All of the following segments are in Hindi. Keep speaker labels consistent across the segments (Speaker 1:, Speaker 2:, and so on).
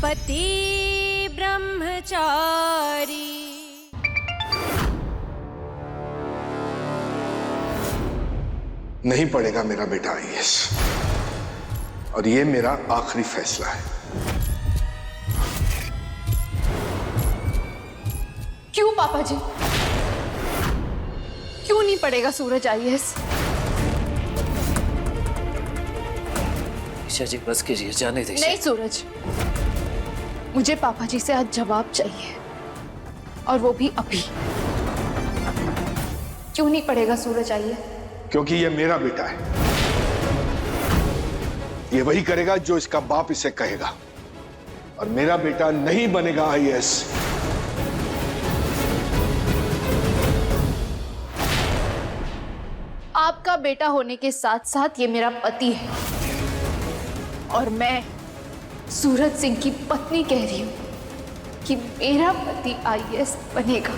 Speaker 1: पति ब्रह्मचारी।
Speaker 2: नहीं पड़ेगा मेरा बेटा आईएएस, और ये मेरा आखिरी फैसला है।
Speaker 3: क्यों पापा जी, क्यों नहीं पड़ेगा सूरज आईएएस?
Speaker 4: ईशा जी बस कीजिए, जाने दीजिए।
Speaker 3: नहीं सूरज, मुझे पापा जी से आज जवाब चाहिए, और वो भी अभी। क्यों नहीं पड़ेगा सूरज आईएएस?
Speaker 2: क्योंकि ये मेरा बेटा है। ये वही करेगा जो इसका बाप इसे कहेगा, और मेरा बेटा नहीं बनेगा आईएएस।
Speaker 3: आपका बेटा होने के साथ साथ ये मेरा पति है, और मैं सूरज सिंह की पत्नी कह रही हूं कि मेरा पति आईएएस बनेगा।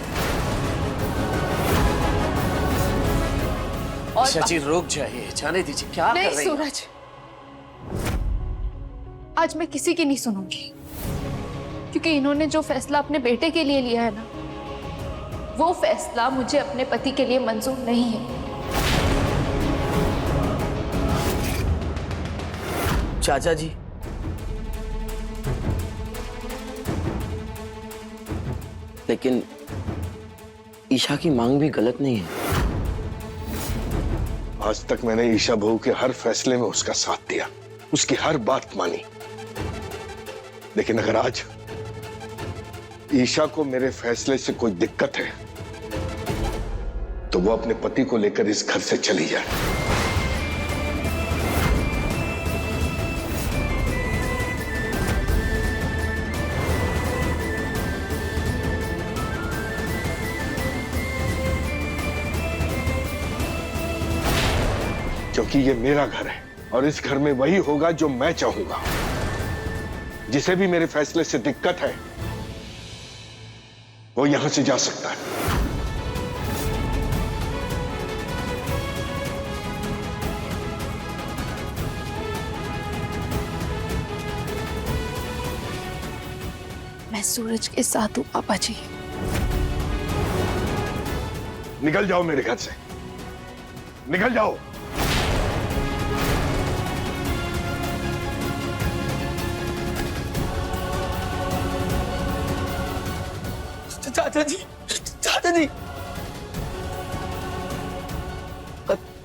Speaker 4: ईशा जी रुक जाइए, जाने दीजिए। क्या कर
Speaker 3: नहीं
Speaker 4: रही हैं?
Speaker 3: सूरज, आज मैं किसी की नहीं सुनूंगी, क्योंकि इन्होंने जो फैसला अपने बेटे के लिए लिया है ना, वो फैसला मुझे अपने पति के लिए मंजूर नहीं है।
Speaker 4: चाचा जी,
Speaker 5: लेकिन ईशा की मांग भी गलत नहीं है।
Speaker 2: आज तक मैंने ईशा बहू के हर फैसले में उसका साथ दिया, उसकी हर बात मानी, लेकिन अगर आज ईशा को मेरे फैसले से कोई दिक्कत है तो वो अपने पति को लेकर इस घर से चली जाए। क्योंकि ये मेरा घर है, और इस घर में वही होगा जो मैं चाहूंगा। जिसे भी मेरे फैसले से दिक्कत है वो यहां से जा सकता है।
Speaker 3: मैं सूरज के साथ हूँ पापा जी।
Speaker 2: निकल जाओ मेरे घर से, निकल जाओ।
Speaker 4: चाचा जी, चाचा जी,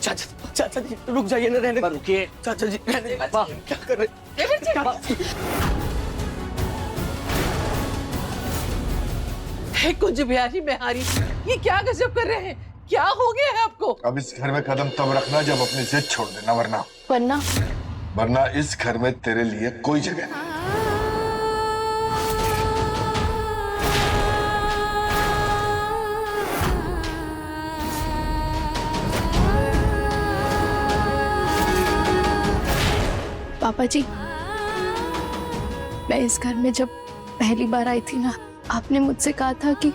Speaker 4: चाचा जी रुक जाइए ना, रहने रुकिए। चाचा जी रहने, क्या कर रहे?
Speaker 6: कुछ बिहारी बिहारी, ये क्या गजब कर रहे हैं? क्या हो गया है आपको?
Speaker 2: अब इस घर में कदम तब रखना जब अपनी जिद छोड़ देना,
Speaker 3: वरना
Speaker 2: वरना इस घर में तेरे लिए कोई जगह नहीं।
Speaker 3: पापा जी, मैं इस घर में जब पहली बार आई थी ना, आपने मुझसे कहा था कि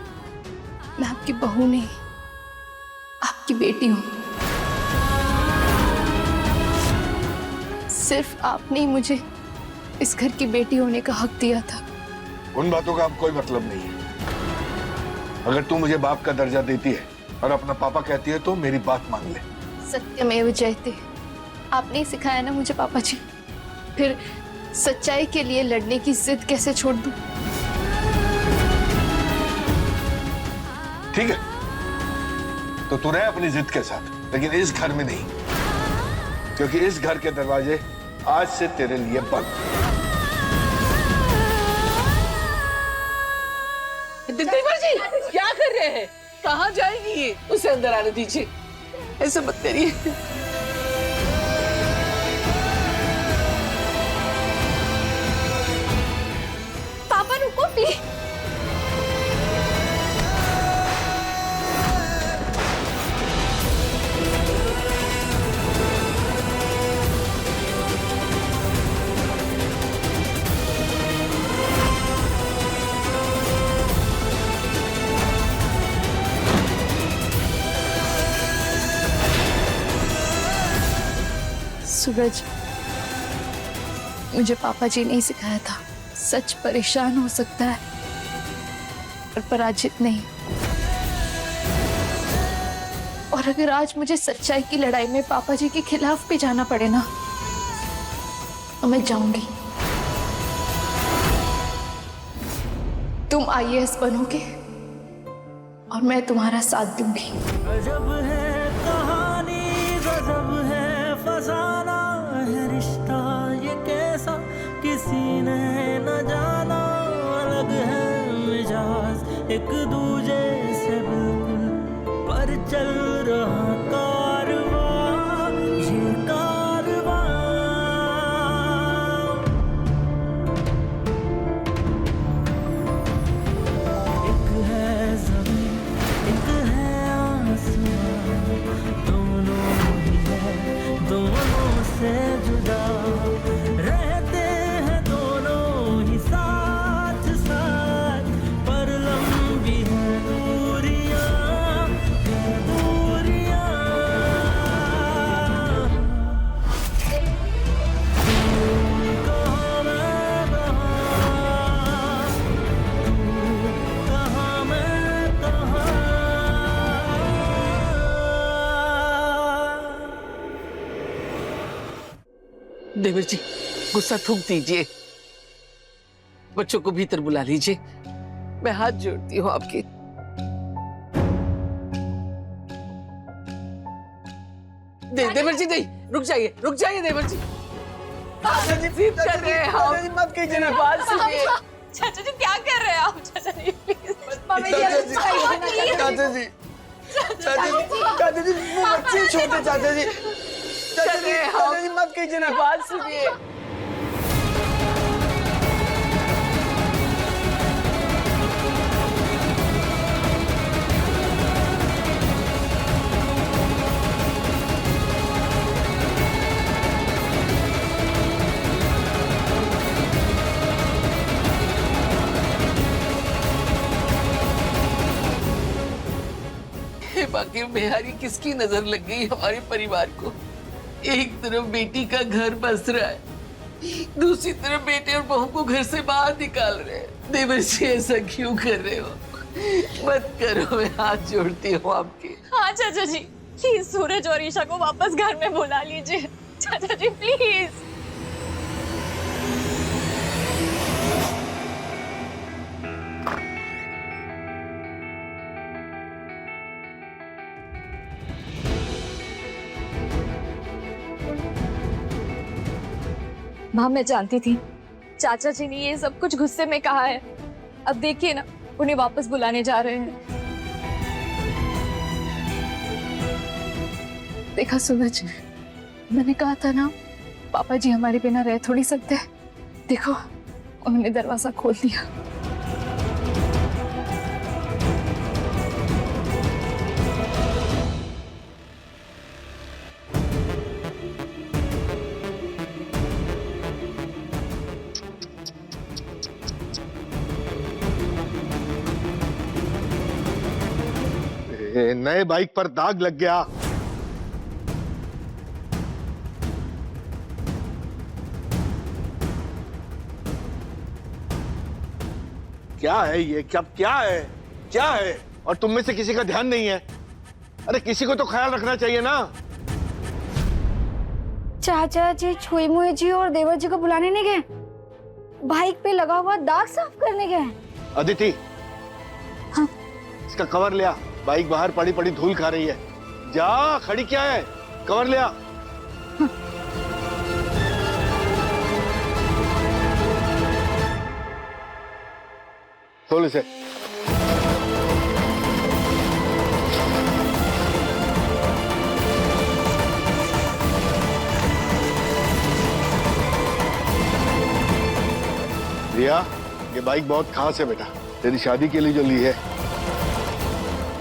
Speaker 3: मैं आपकी बहू नहीं, आपकी बेटी हूं। सिर्फ आपने ही मुझे इस घर की बेटी होने का हक दिया था।
Speaker 2: उन बातों का अब कोई मतलब नहीं है। अगर तू मुझे बाप का दर्जा देती है और अपना पापा कहती है तो मेरी बात मान ले।
Speaker 3: सत्यमेव जयते, आपने ही सिखाया ना मुझे पापा जी, फिर सच्चाई के लिए लड़ने की जिद कैसे छोड़ दूं?
Speaker 2: ठीक है, तो तू रहे अपनी जिद के साथ, लेकिन इस घर में नहीं, क्योंकि इस घर के दरवाजे आज से तेरे लिए बंद।
Speaker 6: दिलबर जी क्या कर रहे हैं? कहाँ जाएगी ये? उसे अंदर आने दीजिए, ऐसे मत करिए।
Speaker 3: पापा रुको प्लीज। सूरज, मुझे पापा जी ने ही सिखाया था सच परेशान हो सकता है पर पराजित नहीं। और अगर आज मुझे सच्चाई की लड़ाई में पापा जी के खिलाफ भी जाना पड़े ना तो मैं जाऊंगी। तुम IAS बनोगे और मैं तुम्हारा साथ दूंगी।
Speaker 7: गजब है कहानी, गजब है फसाना है रिश्ता ये कैसा किसी ने न जाना। अलग है मिजाज एक दूजे से बिल्कुल पर चल रहा कारवां ये कारवां। एक है ज़मीन एक है आसमां, दोनों ही है दोनों से जुदा। रहते हैं दोनों ही साथ साथ पर लंबी है दूरियां दूरियां। तू कहाँ मैं कहाँ, तू कहाँ मैं कहाँ।
Speaker 6: देवर जी गुस्सा थूक दीजिए, बच्चों को भीतर बुला लीजिए। मैं हाथ जोड़ती हूँ आपके। देवर जी नहीं, रुक जाइए देवर जी। चाचा जी जिद कर रहे हैं हम।
Speaker 4: मत कीजिए ना।
Speaker 6: बात सुनिए।
Speaker 1: चाचा जी क्या कर रहे हैं आप? चाचा जी प्लीज
Speaker 4: चाचा जी वो बच्चे छोटे। चाचा जी मत कीजिए ना।
Speaker 6: बात सुनिए। बाकी बिहारी किसकी नजर लग गई हमारे परिवार को? एक तरफ बेटी का घर बस रहा है, दूसरी तरफ बेटे और बहू को घर से बाहर निकाल रहे हैं। देवर जी ऐसा क्यों कर रहे हो? मत करो, मैं हाथ जोड़ती हूँ आपके।
Speaker 1: हाँ चाचा जी प्लीज सूरज और ईशा को वापस घर में बुला लीजिए। चाचा जी प्लीज। माँ मैं जानती थी चाचा जी ने ये सब कुछ गुस्से में कहा है। अब देखिए ना उन्हें वापस बुलाने जा रहे हैं।
Speaker 3: देखा सूरज, मैंने कहा था ना पापा जी हमारे बिना रह थोड़ी सकते। देखो उन्होंने दरवाजा खोल दिया।
Speaker 2: नए बाइक पर दाग लग गया। क्या है ये? क्या है? और तुम में से किसी का ध्यान नहीं है? अरे किसी को तो ख्याल रखना चाहिए ना।
Speaker 8: चाचा जी छुई मुई जी और देवर जी को बुलाने नहीं गए, बाइक पे लगा हुआ दाग साफ करने गए।
Speaker 2: अदिति,
Speaker 8: हाँ?
Speaker 2: इसका कवर लिया, बाइक बाहर पड़ी पड़ी धूल खा रही है। जा, खड़ी क्या है? कवर लिया।
Speaker 8: हाँ।
Speaker 2: खोल इसे। रिया, ये बाइक बहुत खास है बेटा। तेरी शादी के लिए जो ली है,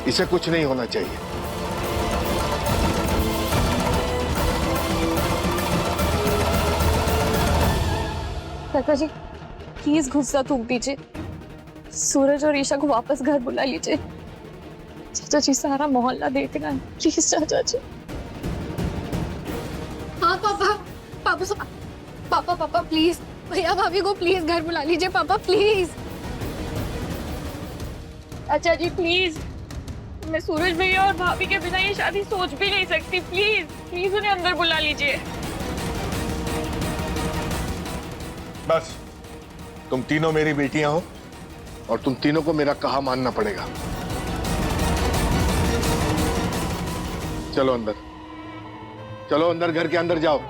Speaker 2: इसे कुछ नहीं होना चाहिए।
Speaker 1: चाचा जी प्लीज गुस्सा थूक दीजिए, सूरज और ईशा को वापस घर बुला लीजिए। चाचा जी सारा मोहल्ला देख रहा है, प्लीज चाचा जी।
Speaker 3: हाँ पापा, पापा पापा पापा प्लीज
Speaker 1: भैया भाभी को प्लीज घर बुला लीजिए पापा प्लीज। अच्छा जी प्लीज, मैं सूरज भैया और भाभी के बिना ये शादी सोच भी नहीं सकती। प्लीज प्लीज उन्हें अंदर बुला लीजिए।
Speaker 2: बस, तुम तीनों मेरी बेटियां हो और तुम तीनों को मेरा कहा मानना पड़ेगा। चलो अंदर, चलो अंदर, घर के अंदर जाओ।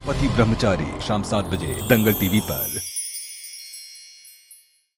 Speaker 9: पति ब्रह्मचारी शाम 7 बजे दंगल टीवी पर।